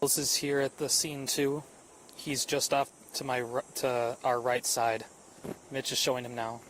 Walz is here at the scene too. He's just off to our right side. Mitch is showing him now.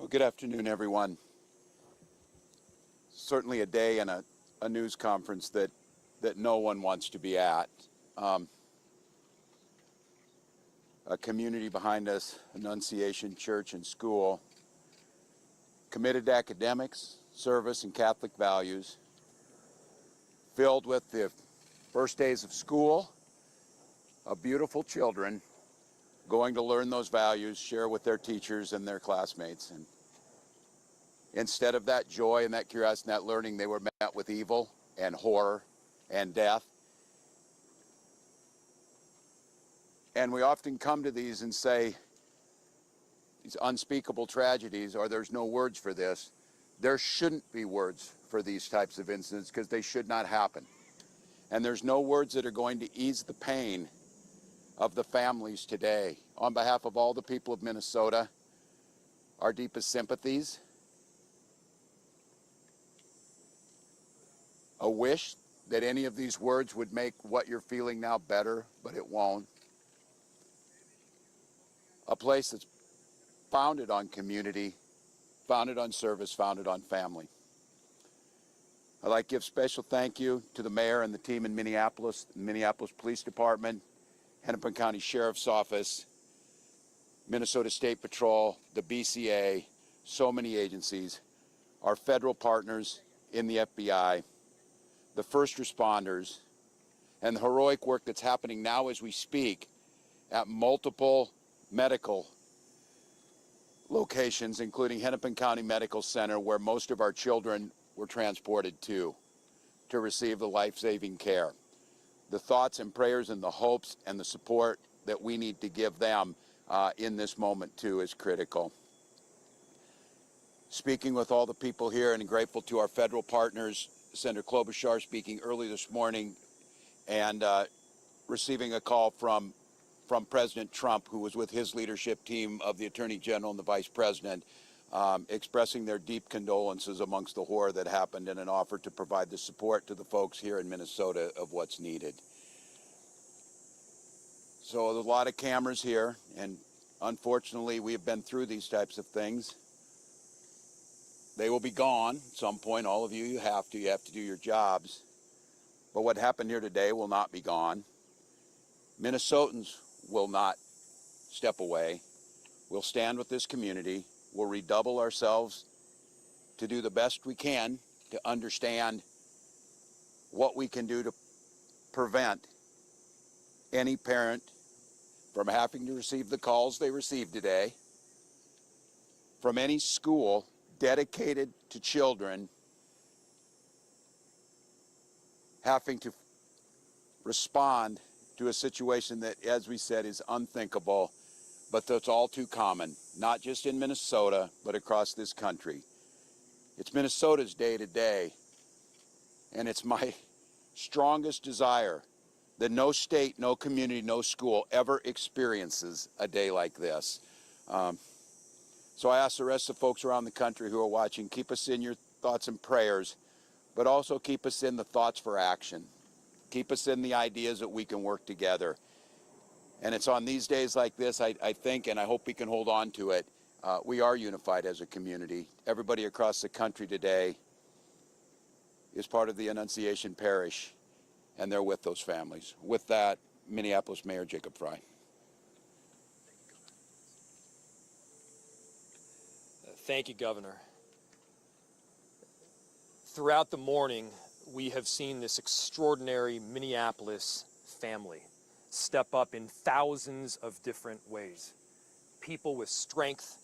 Well, good afternoon, everyone. Certainly a day and a news conference that no one wants to be at. A community behind us, Annunciation Church and School, committed to academics, service, and Catholic values, filled with the first days of school of beautiful children going to learn those values, share with their teachers and their classmates. And instead of that joy and that curiosity and that learning, they were met with evil and horror and death. And we often come to these and say, these unspeakable tragedies, or there's no words for this. There shouldn't be words for these types of incidents because they should not happen. And there's no words that are going to ease the pain of the families today. On behalf of all the people of Minnesota, our deepest sympathies. A wish that any of these words would make what you're feeling now better, but it won't. A place that's founded on community, founded on service, founded on family. I'd like to give special thank you to the mayor and the team in Minneapolis, the Minneapolis Police Department, Hennepin County Sheriff's Office, Minnesota State Patrol, the BCA, so many agencies, our federal partners in the FBI, the first responders, and the heroic work that's happening now as we speak at multiple medical locations, including Hennepin County Medical Center, where most of our children were transported to receive the life-saving care. The thoughts and prayers and the hopes and the support that we need to give them in this moment too is critical. Speaking with all the people here and grateful to our federal partners, Senator Klobuchar speaking early this morning and receiving a call from President Trump, who was with his leadership team of the Attorney General and the Vice President, expressing their deep condolences amongst the horror that happened and an offer to provide the support to the folks here in Minnesota of what's needed. So there's a lot of cameras here, and unfortunately we've been through these types of things. They will be gone at some point. All of you, you have to do your jobs. But what happened here today will not be gone. Minnesotans will not step away. We'll stand with this community. We'll redouble ourselves to do the best we can to understand what we can do to prevent any parent from having to receive the calls they received today, from any school dedicated to children having to respond to a situation that, as we said, is unthinkable, but that's all too common, not just in Minnesota, but across this country. It's Minnesota's day today, and it's my strongest desire that no state, no community, no school ever experiences a day like this. So I ask the rest of the folks around the country who are watching, keep us in your thoughts and prayers, but also keep us in the thoughts for action. Keep us in the ideas that we can work together. And it's on these days like this, I think, and I hope we can hold on to it, we are unified as a community. Everybody across the country today is part of the Annunciation Parish, and they're with those families. With that, Minneapolis Mayor Jacob Frey. Thank you, Governor. Throughout the morning, we have seen this extraordinary Minneapolis family step up in thousands of different ways. People with strength,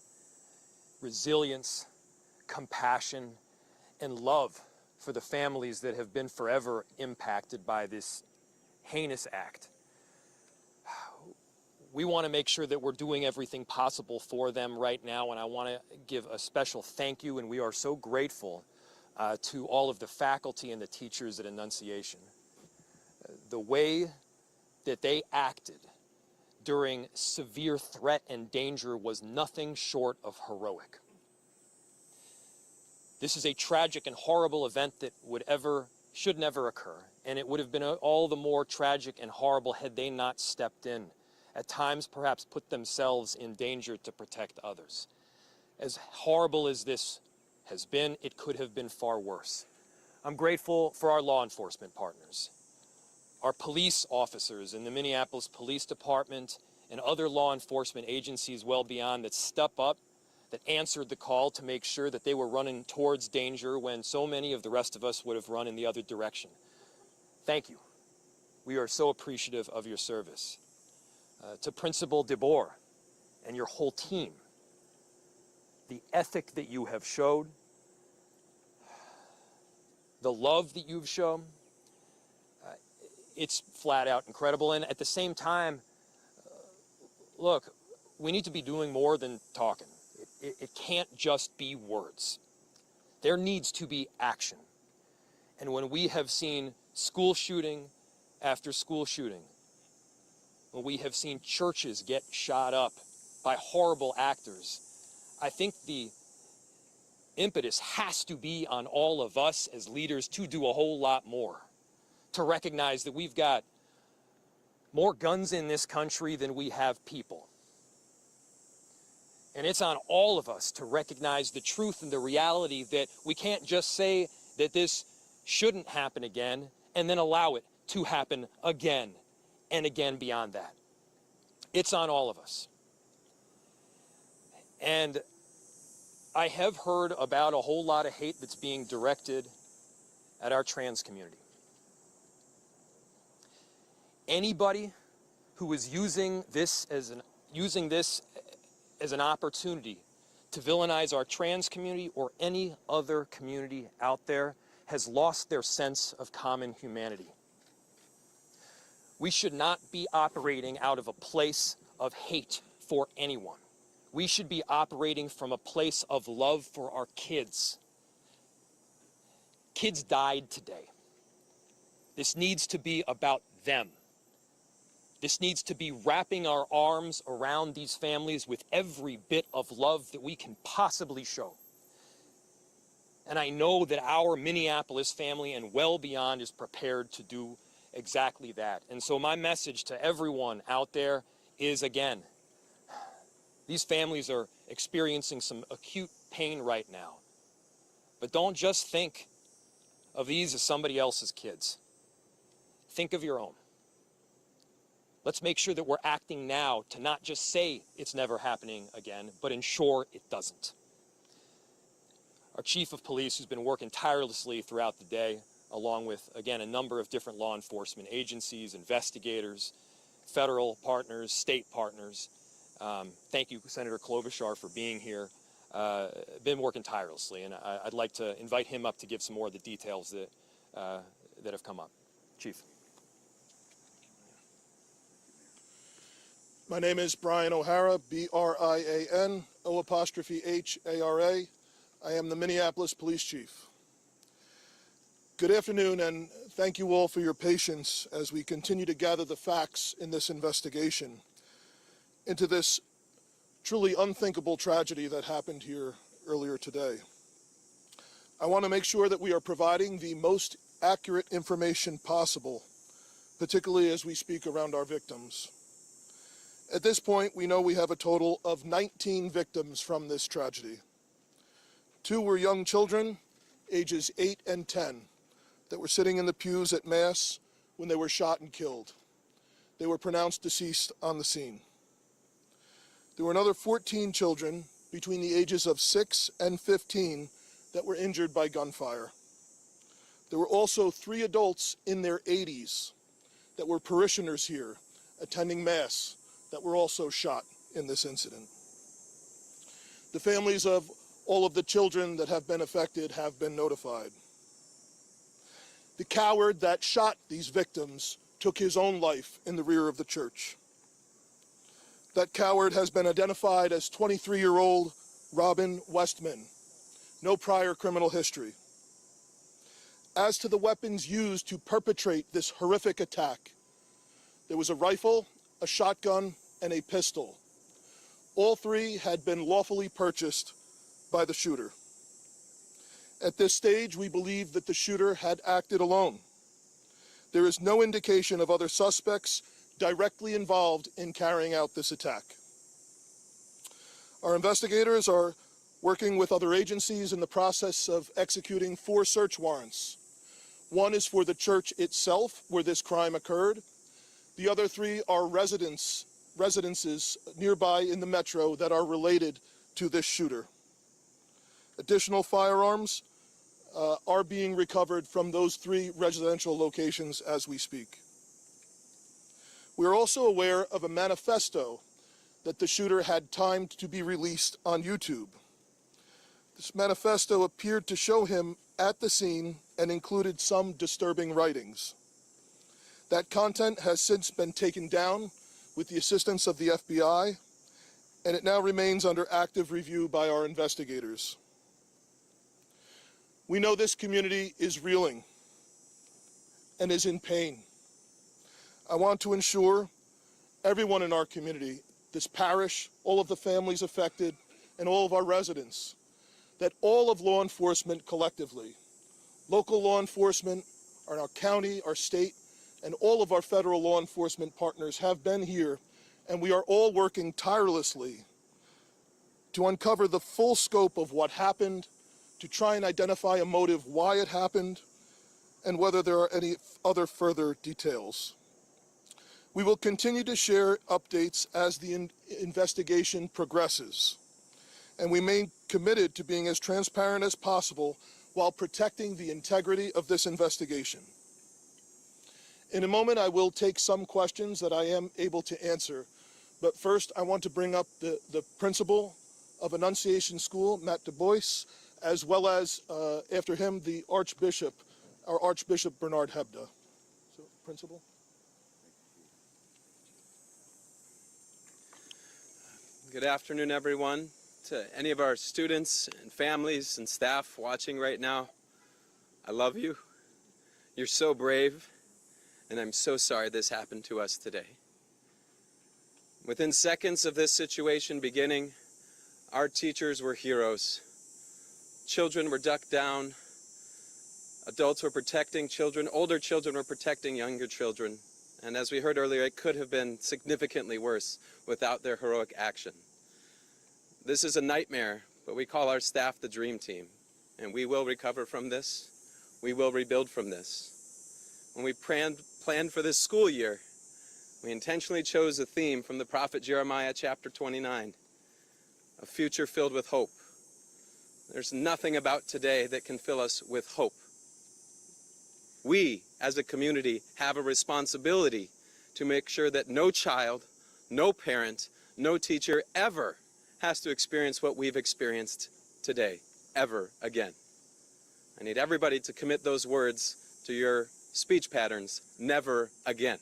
resilience, compassion, and love for the families that have been forever impacted by this heinous act. We want to make sure that we're doing everything possible for them right now, and I want to give a special thank you, and we are so grateful to all of the faculty and the teachers at Annunciation. The way that they acted during severe threat and danger was nothing short of heroic. This is a tragic and horrible event that should never occur, and it would have been all the more tragic and horrible had they not stepped in, at times perhaps put themselves in danger to protect others. As horrible as this has been, it could have been far worse. I'm grateful for our law enforcement partners, our police officers in the Minneapolis Police Department and other law enforcement agencies well beyond that step up, that answered the call to make sure that they were running towards danger when so many of the rest of us would have run in the other direction. Thank you. We are so appreciative of your service. To Principal DeBoer and your whole team, the ethic that you have showed, the love that you've shown, it's flat out incredible. And at the same time, look, we need to be doing more than talking. It can't just be words. There needs to be action. And when we have seen school shooting after school shooting, when we have seen churches get shot up by horrible actors, I think the impetus has to be on all of us as leaders to do a whole lot more, to recognize that we've got more guns in this country than we have people. And it's on all of us to recognize the truth and the reality that we can't just say that this shouldn't happen again and then allow it to happen again and again beyond that. It's on all of us. And I have heard about a whole lot of hate that's being directed at our trans community. Anybody who is using this as an opportunity to villainize our trans community or any other community out there has lost their sense of common humanity. We should not be operating out of a place of hate for anyone. We should be operating from a place of love for our kids. Kids died today. This needs to be about them. This needs to be wrapping our arms around these families with every bit of love that we can possibly show. And I know that our Minneapolis family and well beyond is prepared to do exactly that. And so my message to everyone out there is, again, these families are experiencing some acute pain right now. But don't just think of these as somebody else's kids. Think of your own. Let's make sure that we're acting now to not just say it's never happening again, but ensure it doesn't. Our chief of police, who's been working tirelessly throughout the day, along with, again, a number of different law enforcement agencies, investigators, federal partners, state partners. Thank you, Senator Klobuchar, for being here. Been working tirelessly, and I'd like to invite him up to give some more of the details that have come up. Chief. My name is Brian O'Hara, B-R-I-A-N, O''H-A-R-A. I am the Minneapolis Police Chief. Good afternoon, and thank you all for your patience as we continue to gather the facts in this investigation into this truly unthinkable tragedy that happened here earlier today. I want to make sure that we are providing the most accurate information possible, particularly as we speak around our victims. At this point, we know we have a total of 19 victims from this tragedy. 2 were young children, ages 8 and 10, that were sitting in the pews at Mass when they were shot and killed. They were pronounced deceased on the scene. There were another 14 children between the ages of 6 and 15 that were injured by gunfire. There were also 3 adults in their 80s that were parishioners here attending Mass that were also shot in this incident. The families of all of the children that have been affected have been notified. The coward that shot these victims took his own life in the rear of the church. That coward has been identified as 23-year-old Robin Westman. No prior criminal history. As to the weapons used to perpetrate this horrific attack, there was a rifle, a shotgun, and a pistol. All 3 had been lawfully purchased by the shooter. At this stage, we believe that the shooter had acted alone. There is no indication of other suspects directly involved in carrying out this attack. Our investigators are working with other agencies in the process of executing 4 search warrants. One is for the church itself, where this crime occurred. The other 3 are residences nearby in the metro that are related to this shooter. Additional firearms are being recovered from those 3 residential locations as we speak. We are also aware of a manifesto that the shooter had timed to be released on YouTube. This manifesto appeared to show him at the scene and included some disturbing writings. That content has since been taken down with the assistance of the FBI, and it now remains under active review by our investigators. We know this community is reeling and is in pain. I want to ensure everyone in our community, this parish, all of the families affected, and all of our residents, that all of law enforcement collectively, local law enforcement, our county, our state, and all of our federal law enforcement partners have been here, and we are all working tirelessly to uncover the full scope of what happened, to try and identify a motive why it happened, and whether there are any other further details. We will continue to share updates as the investigation progresses, and we remain committed to being as transparent as possible while protecting the integrity of this investigation. In a moment, I will take some questions that I am able to answer, but first I want to bring up the principal of Annunciation School, Matt Du Bois, as well as, after him, the Archbishop, our Archbishop Bernard Hebda. So, Principal. Good afternoon, everyone. To any of our students and families and staff watching right now, I love you. You're so brave, and I'm so sorry this happened to us today. Within seconds of this situation beginning, our teachers were heroes. Children were ducked down. Adults were protecting children. Older children were protecting younger children. And as we heard earlier, it could have been significantly worse without their heroic action. This is a nightmare, but we call our staff the Dream Team. And we will recover from this. We will rebuild from this. When we planned for this school year, we intentionally chose a theme from the prophet Jeremiah chapter 29, a future filled with hope. There's nothing about today that can fill us with hope. We, as a community, have a responsibility to make sure that no child, no parent, no teacher ever has to experience what we've experienced today, ever again. I need everybody to commit those words to your speech patterns, never again.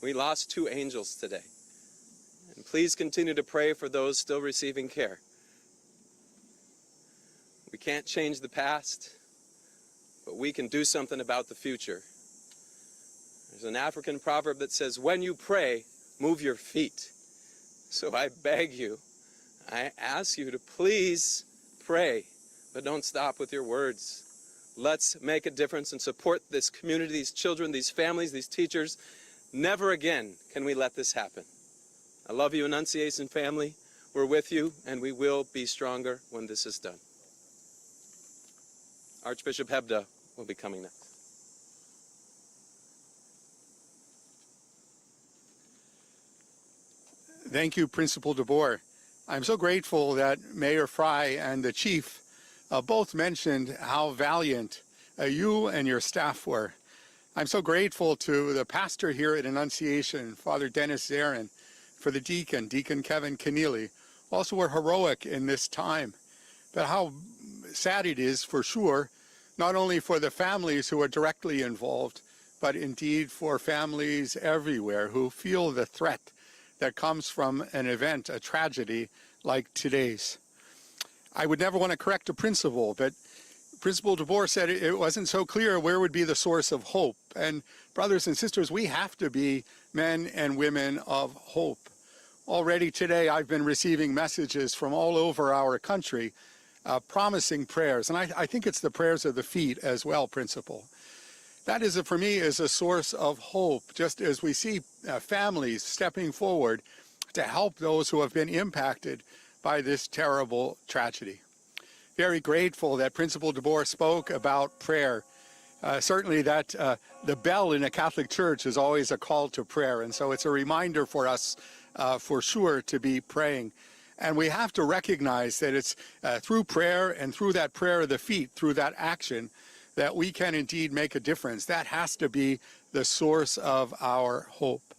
We lost 2 angels today. And please continue to pray for those still receiving care. We can't change the past, but we can do something about the future. There's an African proverb that says, when you pray, move your feet. So I beg you, I ask you to please pray, but don't stop with your words. Let's make a difference and support this community, these children, these families, these teachers. Never again can we let this happen. I love you, Annunciation family. We're with you, and we will be stronger when this is done. Archbishop Hebda will be coming next. Thank you, Principal DeBoer. I'm so grateful that Mayor Fry and the Chief both mentioned how valiant you and your staff were. I'm so grateful to the pastor here at Annunciation, Father Dennis Zarin, for the deacon, Deacon Kevin Keneally, also were heroic in this time. But how sad it is, for sure, not only for the families who are directly involved, but indeed for families everywhere who feel the threat that comes from an event, a tragedy like today's. I would never want to correct a principal, but Principal DeBoer said it wasn't so clear where would be the source of hope. And brothers and sisters, we have to be men and women of hope. Already today, I've been receiving messages from all over our country promising prayers. And I think it's the prayers of the feet as well, Principal. That is, for me, is a source of hope, just as we see families stepping forward to help those who have been impacted by this terrible tragedy. Very grateful that Principal DeBoer spoke about prayer. Certainly that the bell in a Catholic church is always a call to prayer, and so it's a reminder for us for sure to be praying. And we have to recognize that it's through prayer and through that prayer of the feet, through that action, that we can indeed make a difference. That has to be the source of our hope.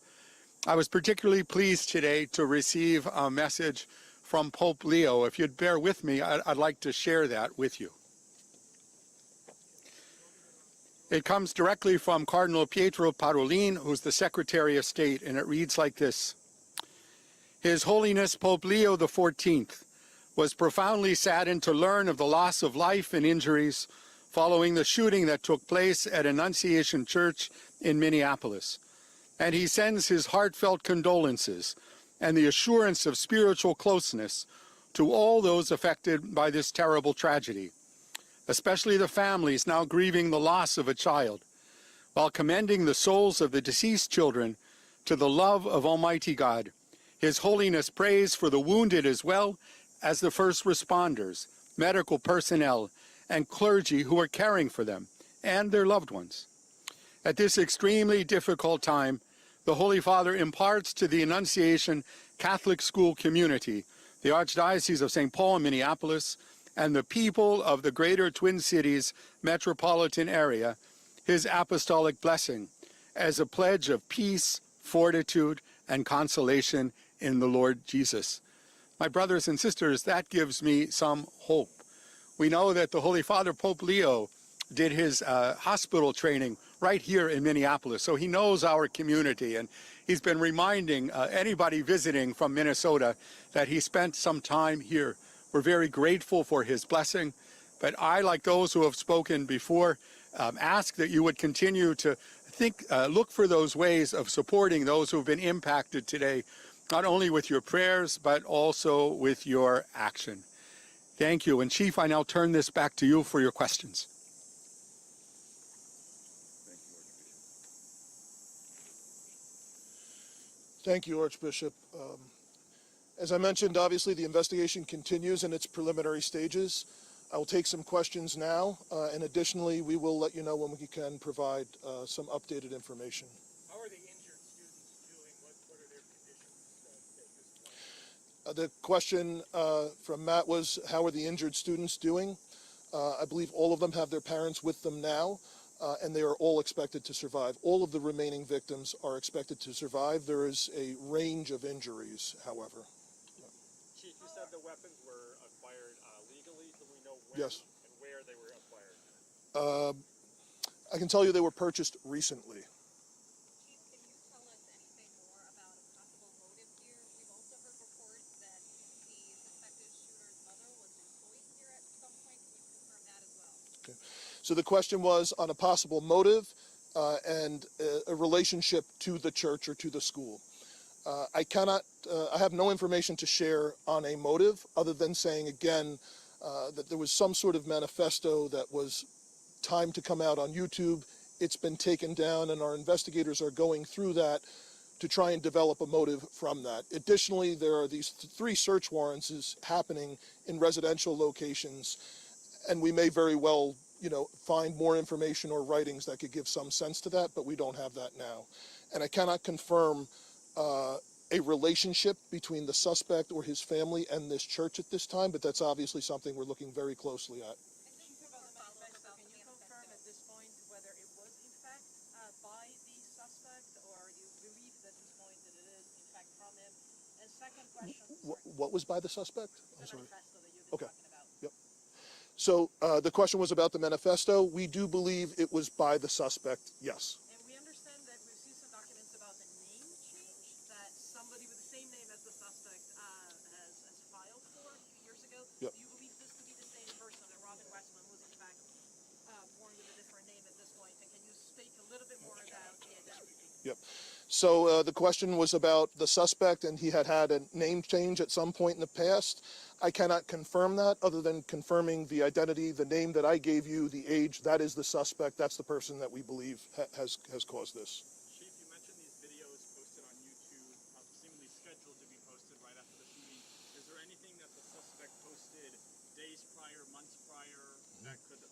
I was particularly pleased today to receive a message from Pope Leo. If you'd bear with me, I'd like to share that with you. It comes directly from Cardinal Pietro Parolin, who's the Secretary of State, and it reads like this. His Holiness Pope Leo XIV was profoundly saddened to learn of the loss of life and injuries following the shooting that took place at Annunciation Church in Minneapolis. And he sends his heartfelt condolences and the assurance of spiritual closeness to all those affected by this terrible tragedy, especially the families now grieving the loss of a child, while commending the souls of the deceased children to the love of Almighty God. His Holiness prays for the wounded as well as the first responders, medical personnel, and clergy who are caring for them and their loved ones. At this extremely difficult time, the Holy Father imparts to the Annunciation Catholic school community, the Archdiocese of St. Paul and Minneapolis, and the people of the greater Twin Cities metropolitan area, his apostolic blessing as a pledge of peace, fortitude, and consolation in the Lord Jesus. My brothers and sisters, that gives me some hope. We know that the Holy Father, Pope Leo, did his hospital training right here in Minneapolis, so he knows our community, and he's been reminding anybody visiting from Minnesota that he spent some time here. We're very grateful for his blessing, but I, like those who have spoken before, ask that you would continue to look for those ways of supporting those who have been impacted today, not only with your prayers, but also with your action. Thank you. And Chief, I now turn this back to you for your questions. Thank you, Archbishop. As I mentioned, obviously the investigation continues in its preliminary stages. I will take some questions now, and additionally, we will let you know when we can provide some updated information. How are the injured students doing? What are their conditions at this point? The question from Matt was, how are the injured students doing? I believe all of them have their parents with them now, and they are all expected to survive. All of the remaining victims are expected to survive. There is a range of injuries, however. Chief, you said the weapons were acquired legally. Do we know when Yes. and where they were acquired? I can tell you they were purchased recently. Chief, can you tell us anything more about a possible motive here? We've also heard reports that the suspected shooter's mother was employed here at some point. Can you confirm that as well? Okay. So the question was on a possible motive and a relationship to the church or to the school. I have no information to share on a motive other than saying again that there was some sort of manifesto that was timed to come out on YouTube. It's been taken down, and our investigators are going through that to try and develop a motive from that. Additionally, there are these 3 search warrants happening in residential locations, and we may very well, find more information or writings that could give some sense to that, but we don't have that now. And I cannot confirm a relationship between the suspect or his family and this church at this time, but that's obviously something we're looking very closely at. Chief, about the manifesto, can you confirm at this point whether it was in fact by the suspect, or you believe at this point that it is in fact from him? And second question, What was by the suspect? I'm the sorry. manifesto that you've been Okay. talking about. Yep. So the question was about the manifesto. We do believe it was by the suspect, yes. And we understand that we've seen some documents about the name change that somebody with the same name as the suspect has filed for a few years ago. Yep. Do you believe this to be the same person, that Robin Westman was in fact born with a different name at this point? And can you speak a little bit more about the identity? Yep. So the question was about the suspect, and he had a name change at some point in the past. I cannot confirm that other than confirming the identity, the name that I gave you, the age. That is the suspect. That's the person that we believe has caused this. Chief, you mentioned these videos posted on YouTube, seemingly scheduled to be posted right after the shooting. Is there anything that the suspect posted days prior, months prior, that could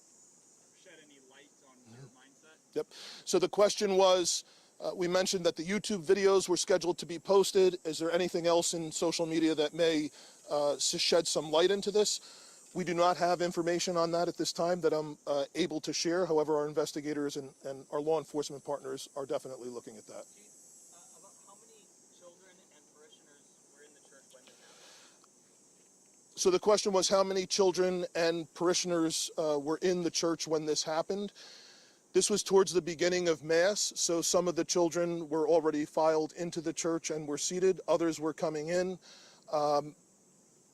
shed any light on their mindset? Yep. So the question was, we mentioned that the YouTube videos were scheduled to be posted. Is there anything else in social media that may shed some light into this? We do not have information on that at this time that I'm able to share. However, our investigators and our law enforcement partners are definitely looking at that. About how many children and parishioners were in the church when this happened? So the question was how many children and parishioners were in the church when this happened. This was towards the beginning of Mass, so some of the children were already filed into the church and were seated. Others were coming in.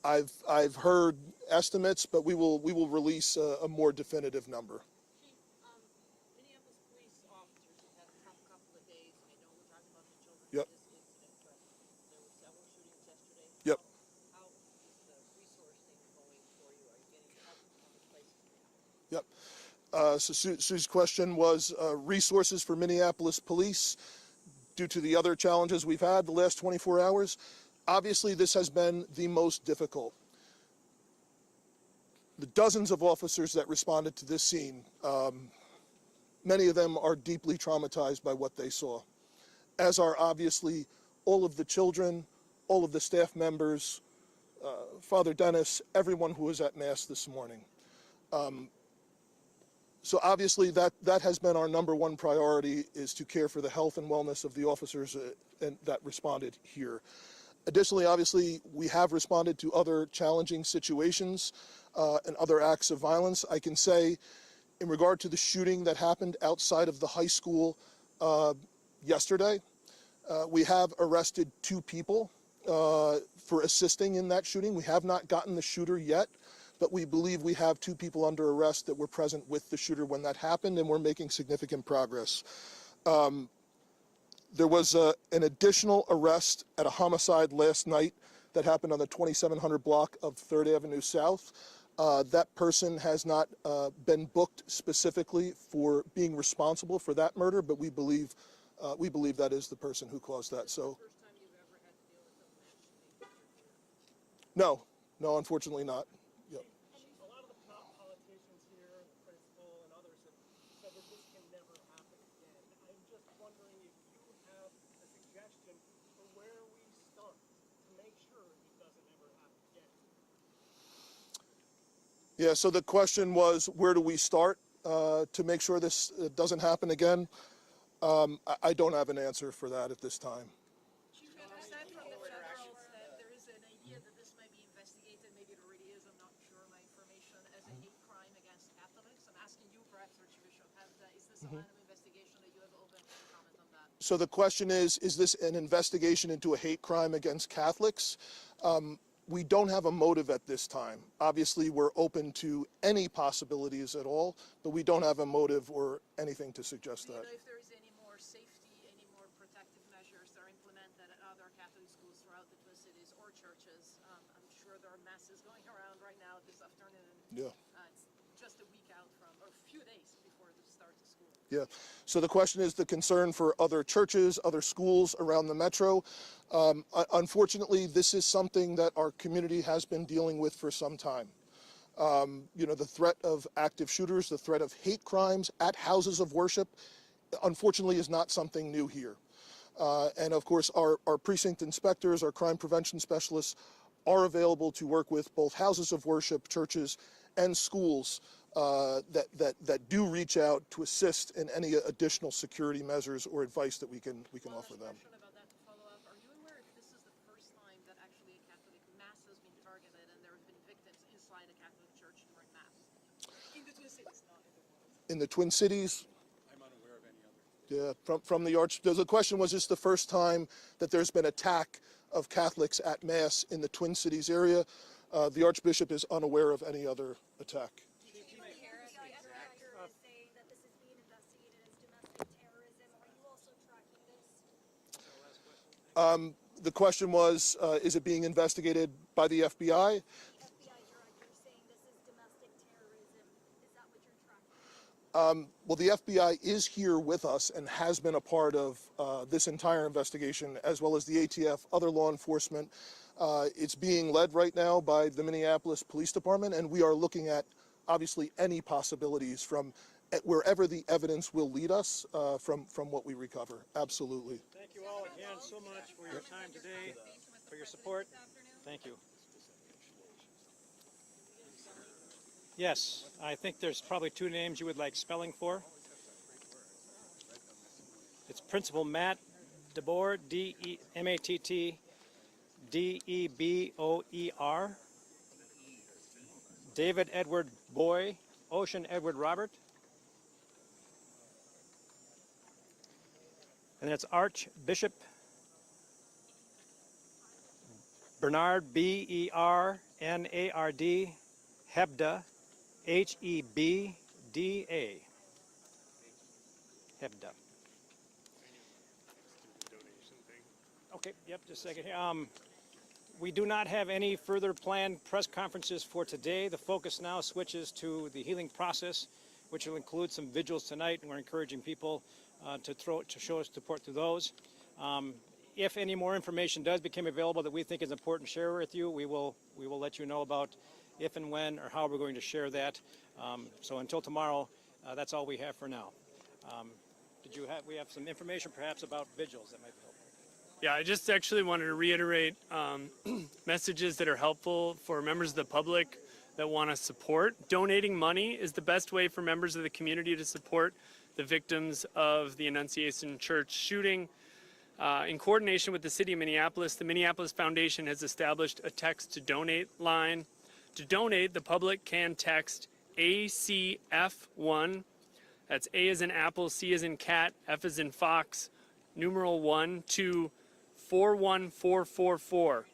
I've heard estimates, but we will release a more definitive number. Chief, Minneapolis police officers have had a tough couple of days. I know we're talking about the children Yep. in this incident, but there were several shootings yesterday. Yep. How is the resourcing going for you? Are you getting help from other places now? Yep. So Sue's question was resources for Minneapolis police due to the other challenges we've had the last 24 hours. Obviously, this has been the most difficult. The dozens of officers that responded to this scene, many of them are deeply traumatized by what they saw, as are obviously all of the children, all of the staff members, Father Dennis, everyone who was at Mass this morning. So obviously that has been our number one priority, is to care for the health and wellness of the officers that responded here. Additionally, obviously, we have responded to other challenging situations and other acts of violence. I can say, in regard to the shooting that happened outside of the high school yesterday, we have arrested 2 people for assisting in that shooting. We have not gotten the shooter yet, but we believe we have 2 people under arrest that were present with the shooter when that happened, and we're making significant progress. There was an additional arrest at a homicide last night that happened on the 2700 block of 3rd Avenue South. That person has not been booked specifically for being responsible for that murder, but we believe that is the person who caused that. So, no, unfortunately not. Yep. A lot of the politicians here, the principal and others have said that this can never happen again. I'm just wondering if you have a suggestion for where we start to make sure it doesn't ever happen again. Yeah, so the question was, where do we start to make sure this doesn't happen again? I don't have an answer for that at this time. Chief, aside from the federal, there is an idea that this may be investigated, maybe it already is, I'm not sure my information, as a hate crime against Catholics. I'm asking you, perhaps, Archbishop, is this a line of investigation that you have open? Can you comment on that? So the question is this an investigation into a hate crime against Catholics? We don't have a motive at this time. Obviously, we're open to any possibilities at all, but we don't have a motive or anything to suggest Do you that. know if there is any more safety, any more protective measures that are implemented at other Catholic schools throughout the Twin Cities or churches? I'm sure there are masses going around right now this afternoon. Yeah. It's just a week out from, or a few days before the start of school. Yeah. So the question is the concern for other churches, other schools around the metro. Unfortunately, this is something that our community has been dealing with for some time. The threat of active shooters, the threat of hate crimes at houses of worship, unfortunately, is not something new here. And of course, our precinct inspectors, our crime prevention specialists are available to work with both houses of worship, churches, and schools that do reach out to assist in any additional security measures or advice that we can offer them. Question about that to follow up. Are you aware if this is the first time that actually a Catholic mass has been targeted and there have been victims inside a Catholic church during mass? In the Twin Cities, not in the world. In the Twin Cities, I'm unaware of any other. yeah, from the the question was, is this the first time that there's been attack of Catholics at Mass in the Twin Cities area? The Archbishop is unaware of any other attack. The question was, is it being investigated by the FBI? FBI director saying this is domestic terrorism. Is that what you're tracking? Well, the FBI is here with us and has been a part of this entire investigation, as well as the ATF, other law enforcement. It's being led right now by the Minneapolis Police Department, and we are looking at, obviously, any possibilities from wherever the evidence will lead us from what we recover. Absolutely. Thank you all again so much for your time today, for your support. Thank you. Yes, I think there's probably two names you would like spelling for. It's Principal Matt DeBoer, D-E-M-A-T-T-D-E-B-O-E-R. David Edward Boy, Ocean Edward Robert. And then it's Archbishop Bernard, B-E-R-N-A-R-D, Hebda, H-E-B-D-A. Hebda. Okay, yep, just a second here. We do not have any further planned press conferences for today. The focus now switches to the healing process, which will include some vigils tonight, and we're encouraging people to show us support to those. If any more information does become available that we think is important to share with you, we will let you know about if and when or how we're going to share that. So until tomorrow, that's all we have for now. We have some information perhaps about vigils that might be helpful. Yeah, I just actually wanted to reiterate messages that are helpful for members of the public that want to support. Donating money is the best way for members of the community to support the victims of the Annunciation Church shooting. In coordination with the City of Minneapolis, the Minneapolis Foundation has established a text to donate line. To donate, the public can text ACF1, that's A as in apple, C as in cat, F as in fox, numeral 1 to 41444.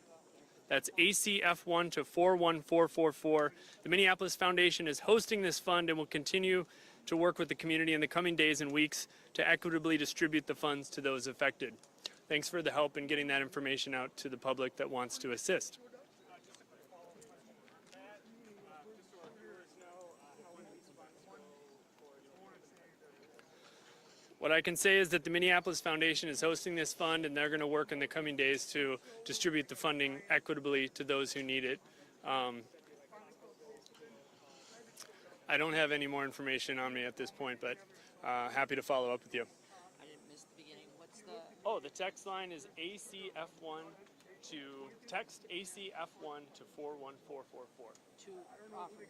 That's ACF1 to 41444. The Minneapolis Foundation is hosting this fund and will continue to work with the community in the coming days and weeks to equitably distribute the funds to those affected. Thanks for the help in getting that information out to the public that wants to assist. What I can say is that the Minneapolis Foundation is hosting this fund, and they're going to work in the coming days to distribute the funding equitably to those who need it. I don't have any more information on me at this point, but happy to follow up with you. I didn't miss the beginning. What's the... Oh, the text line is ACF1 to text ACF1 to 41444. to offer